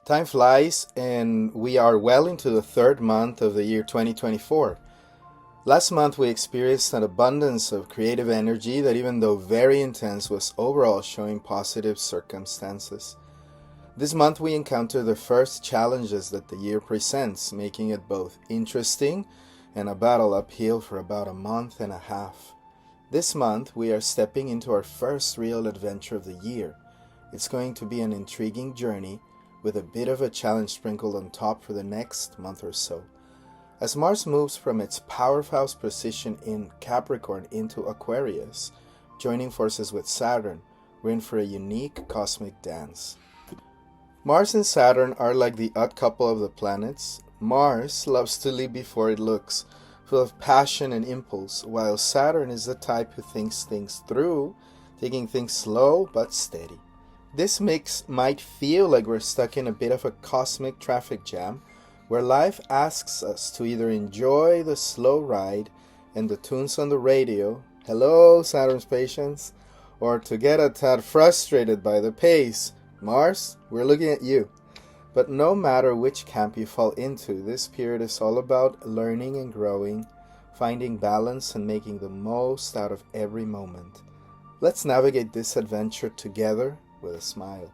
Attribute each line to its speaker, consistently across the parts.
Speaker 1: Time flies, and we are well into the third month of the year 2024. Last month, we experienced an abundance of creative energy that, even though very intense, was overall showing positive circumstances. This month, we encounter the first challenges that the year presents, making it both interesting and a battle uphill for about a month and a half. This month, we are stepping into our first real adventure of the year. It's going to be an intriguing journey with a bit of a challenge sprinkled on top for the next month or so. As Mars moves from its powerhouse position in Capricorn into Aquarius, joining forces with Saturn, we're in for a unique cosmic dance. Mars and Saturn are like the odd couple of the planets. Mars loves to leap before it looks, full of passion and impulse, while Saturn is the type who thinks things through, taking things slow but steady. This mix might feel like we're stuck in a bit of a cosmic traffic jam, where life asks us to either enjoy the slow ride and the tunes on the radio, hello Saturn's patience, or to get a tad frustrated by the pace. Mars, we're looking at you. But no matter which camp you fall into, this period is all about learning and growing, finding balance and making the most out of every moment. Let's navigate this adventure together with a smile.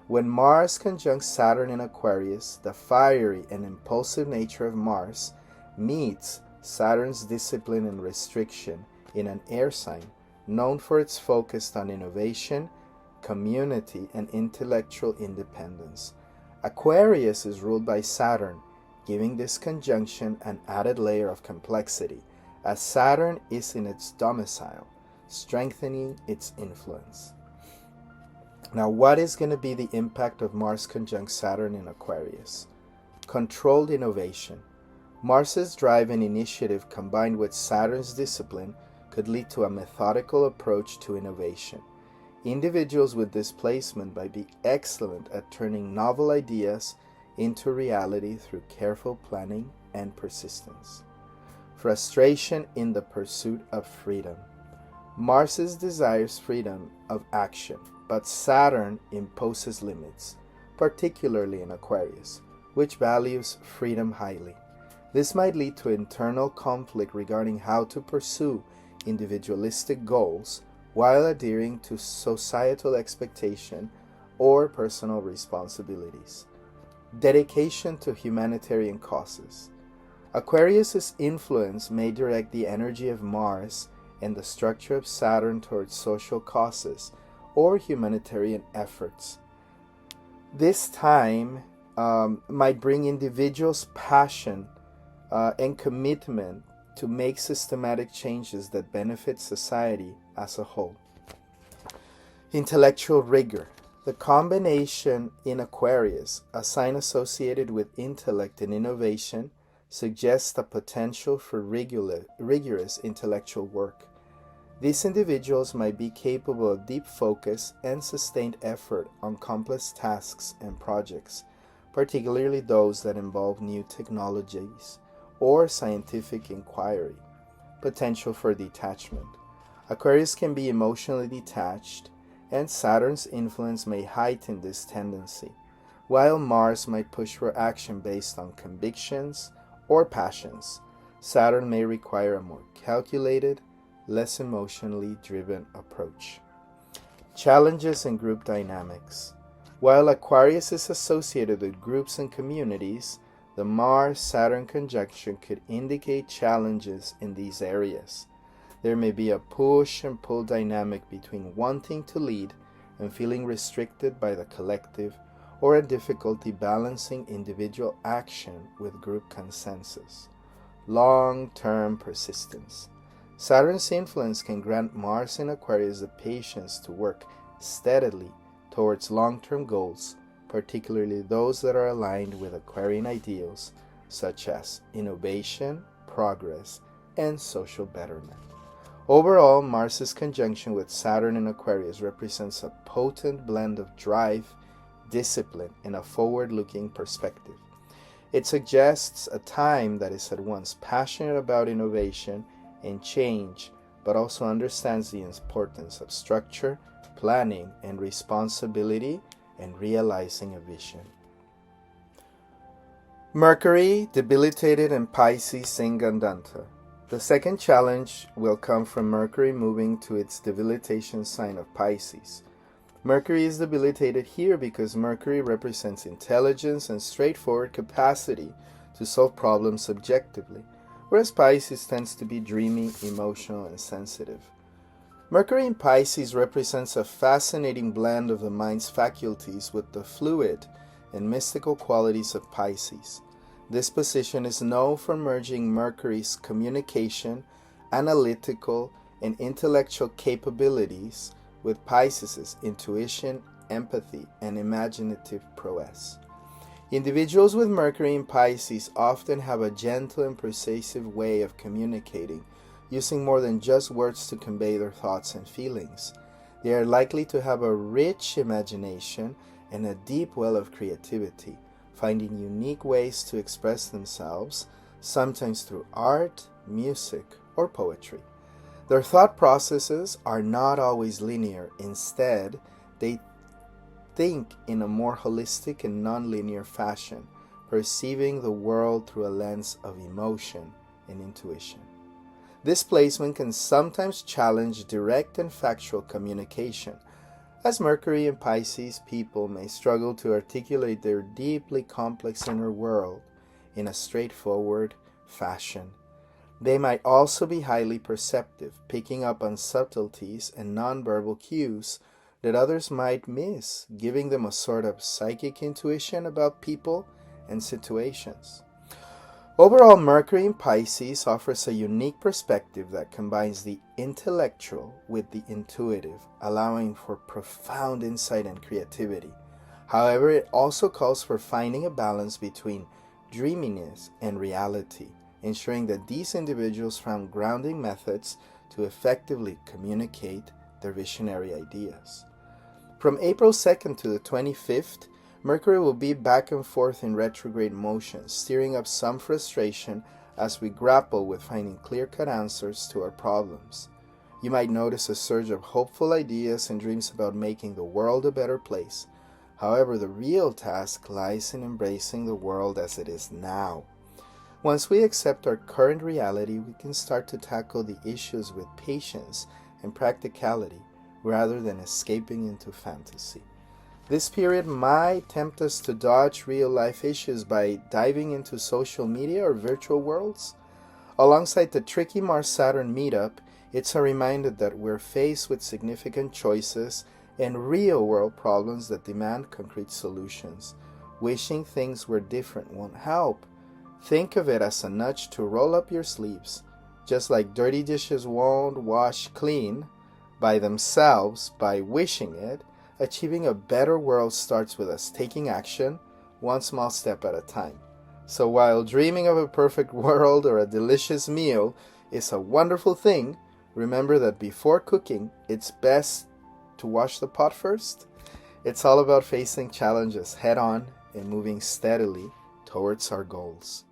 Speaker 1: When Mars conjuncts Saturn in Aquarius, the fiery and impulsive nature of Mars meets Saturn's discipline and restriction in an air sign known for its focus on innovation, community, and intellectual independence. Aquarius is ruled by Saturn, giving this conjunction an added layer of complexity, as Saturn is in its domicile, strengthening its influence. Now, what is going to be the impact of Mars conjunct Saturn in Aquarius? Controlled innovation. Mars's drive and initiative combined with Saturn's discipline could lead to a methodical approach to innovation. Individuals with this placement might be excellent at turning novel ideas into reality through careful planning and persistence. Frustration in the pursuit of freedom. Mars desires freedom of action, but Saturn imposes limits, particularly in Aquarius, which values freedom highly. This might lead to internal conflict regarding how to pursue individualistic goals while adhering to societal expectation or personal responsibilities. Dedication to humanitarian causes. Aquarius's influence may direct the energy of Mars and the structure of Saturn towards social causes or humanitarian efforts. This time might bring individuals' passion and commitment to make systematic changes that benefit society as a whole. Intellectual rigor. The combination in Aquarius, a sign associated with intellect and innovation, suggests a potential for rigorous intellectual work. These individuals might be capable of deep focus and sustained effort on complex tasks and projects, particularly those that involve new technologies or scientific inquiry. Potential for detachment. Aquarius can be emotionally detached, and Saturn's influence may heighten this tendency, while Mars might push for action based on convictions or passions. Saturn may require a more calculated, less emotionally driven approach. Challenges in group dynamics. While Aquarius is associated with groups and communities, the Mars-Saturn conjunction could indicate challenges in these areas. There may be a push and pull dynamic between wanting to lead and feeling restricted by the collective, or a difficulty balancing individual action with group consensus. Long-term persistence. Saturn's influence can grant Mars in Aquarius the patience to work steadily towards long-term goals, particularly those that are aligned with Aquarian ideals such as innovation, progress, and social betterment. Overall, Mars's conjunction with Saturn in Aquarius represents a potent blend of drive, discipline, and a forward-looking perspective. It suggests a time that is at once passionate about innovation and change, but also understands the importance of structure, planning, and responsibility in realizing a vision. Mercury, debilitated in Pisces in Gandanta. The second challenge will come from Mercury moving to its debilitation sign of Pisces. Mercury is debilitated here because Mercury represents intelligence and straightforward capacity to solve problems objectively, whereas Pisces tends to be dreamy, emotional, and sensitive. Mercury in Pisces represents a fascinating blend of the mind's faculties with the fluid and mystical qualities of Pisces. This position is known for merging Mercury's communication, analytical, and intellectual capabilities with Pisces' intuition, empathy, and imaginative prowess. Individuals with Mercury in Pisces often have a gentle and persuasive way of communicating, using more than just words to convey their thoughts and feelings. They are likely to have a rich imagination and a deep well of creativity, finding unique ways to express themselves, sometimes through art, music, or poetry. Their thought processes are not always linear. Instead, they think in a more holistic and non-linear fashion, perceiving the world through a lens of emotion and intuition. This placement can sometimes challenge direct and factual communication. As Mercury in Pisces, people may struggle to articulate their deeply complex inner world in a straightforward fashion. They might also be highly perceptive, picking up on subtleties and nonverbal cues that others might miss, giving them a sort of psychic intuition about people and situations. Overall, Mercury in Pisces offers a unique perspective that combines the intellectual with the intuitive, allowing for profound insight and creativity. However, it also calls for finding a balance between dreaminess and reality, ensuring that these individuals found grounding methods to effectively communicate their visionary ideas. From April 2nd to the 25th, Mercury will be back and forth in retrograde motion, stirring up some frustration as we grapple with finding clear-cut answers to our problems. You might notice a surge of hopeful ideas and dreams about making the world a better place. However, the real task lies in embracing the world as it is now. Once we accept our current reality, we can start to tackle the issues with patience and practicality rather than escaping into fantasy. This period might tempt us to dodge real-life issues by diving into social media or virtual worlds. Alongside the tricky Mars-Saturn meetup, it's a reminder that we're faced with significant choices and real-world problems that demand concrete solutions. Wishing things were different won't help. Think of it as a nudge to roll up your sleeves. Just like dirty dishes won't wash clean by themselves by wishing it, achieving a better world starts with us taking action, one small step at a time. So while dreaming of a perfect world or a delicious meal is a wonderful thing, remember that before cooking, it's best to wash the pot first. It's all about facing challenges head on and moving steadily towards our goals.